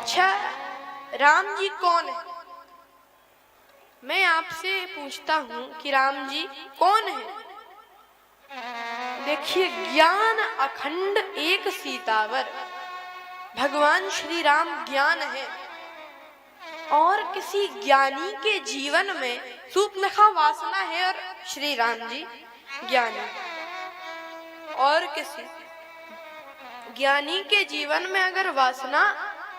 अच्छा, राम जी कौन है? मैं आपसे पूछता हूं कि राम जी कौन है? देखिए, ज्ञान अखंड एक सीतावर, भगवान श्री राम ज्ञान है। और किसी ज्ञानी के जीवन में सूर्पनखा वासना है और श्री राम जी ज्ञान है। और किसी ज्ञानी के जीवन में अगर वासना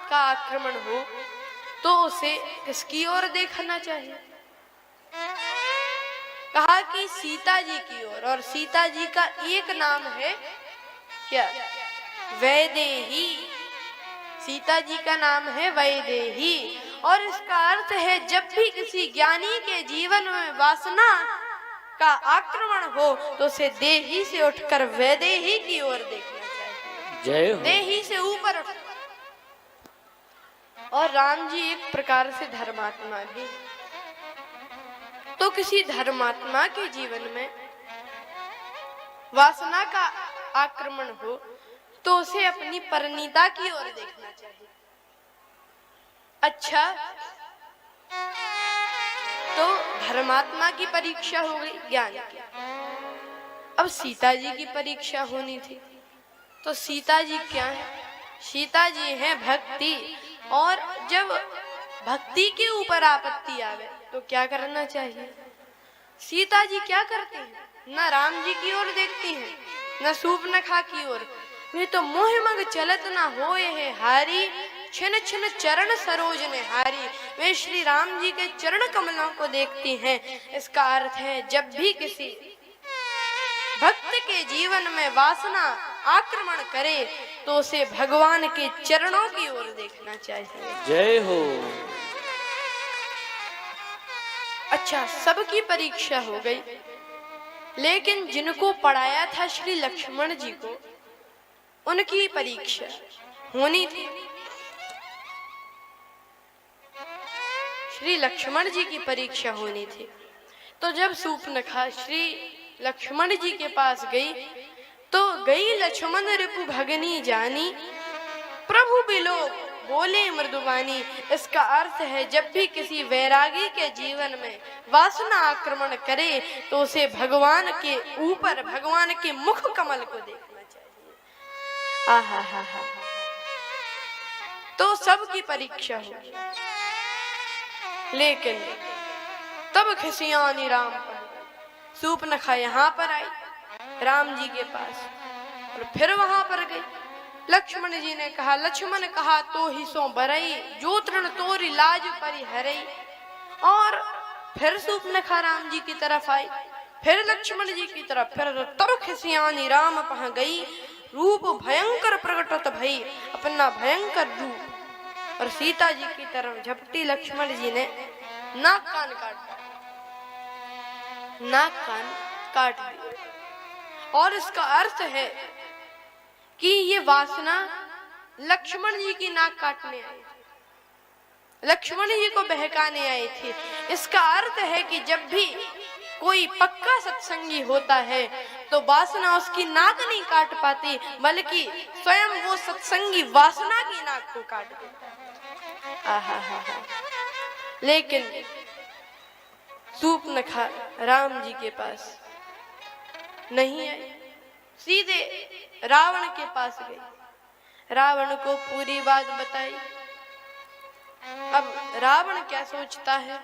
का आक्रमण हो तो उसे किसकी ओर देखना चाहिए? कहा कि सीता जी की ओर। और सीता जी का एक नाम है क्या? वैदेही। सीता जी का नाम है वैदेही। और इसका अर्थ है जब भी किसी ज्ञानी के जीवन में वासना का आक्रमण हो तो उसे देही से उठकर वैदेही की ओर देखना चाहिए। जय हो। देही से ऊपर उठ। और राम जी एक प्रकार से धर्मात्मा भी। तो किसी धर्मात्मा के जीवन में वासना का आक्रमण हो तो उसे अपनी परिणीता की ओर देखना चाहिए। अच्छा, तो धर्मात्मा की परीक्षा हो गई ज्ञान की। अब सीता जी की परीक्षा होनी थी। तो सीता जी क्या है? सीता जी है भक्ति। और जब भक्ति के ऊपर आपत्ति आवे तो क्या करना चाहिए? सीता जी क्या करती हैं? न राम जी की ओर देखती हैं, न सूर्पनखा की ओर। वे तो मोह मग चलत न होए है हारी, छिन छिन चरण सरोज ने हारी। वे श्री राम जी के चरण कमलों को देखती हैं। इसका अर्थ है जब भी किसी भक्त के जीवन में वासना आक्रमण करे तो उसे भगवान के चरणों की ओर देखना चाहिए। जय हो। अच्छा, सबकी परीक्षा हो गई, लेकिन जिनको पढ़ाया था श्री लक्ष्मण जी को, उनकी परीक्षा होनी थी। श्री लक्ष्मण जी की परीक्षा होनी थी। तो जब सूर्पनखा श्री लक्ष्मण जी के पास गई तो गई लक्ष्मण रिपु भगनी जानी, प्रभु बिलो बोले मृदुवानी। इसका अर्थ है जब भी किसी वैरागी के जीवन में वासना आक्रमण करे तो उसे भगवान के ऊपर, भगवान के मुख कमल को देखना चाहिए। आहा हा हा। तो सबकी परीक्षा होगी, लेकिन तब खिसियानी राम पर। सूर्पनखा यहाँ पर आई राम जी के पास और फिर वहां पर गई। लक्ष्मण जी ने कहा, लक्ष्मण कहा तो ही सो बरई, जो तृण तोरी लाज परी हरई। और फिर सूर्पनखा राम जी की तरफ आई, फिर लक्ष्मण जी की तरफ। फिर तब खिसियानी राम पह गई, रूप भयंकर प्रकटत भई, अपना भयंकर रूप। और सीता जी की तरफ झपटी लक्ष्मण जी ने नाक कान काट दिया। और इसका अर्थ है कि ये वासना लक्ष्मण जी की नाक काटने आई थी, लक्ष्मण जी को बहकाने आई थी। इसका अर्थ है कि जब भी कोई पक्का सत्संगी होता है तो वासना उसकी नाक नहीं काट पाती, बल्कि स्वयं वो सत्संगी वासना की नाक को काट देता। आहा हा हा। लेकिन सूर्पनखा राम जी के पास नहीं आई, सीधे रावण के पास गई, रावण को पूरी बात बताई। अब रावण क्या सोचता है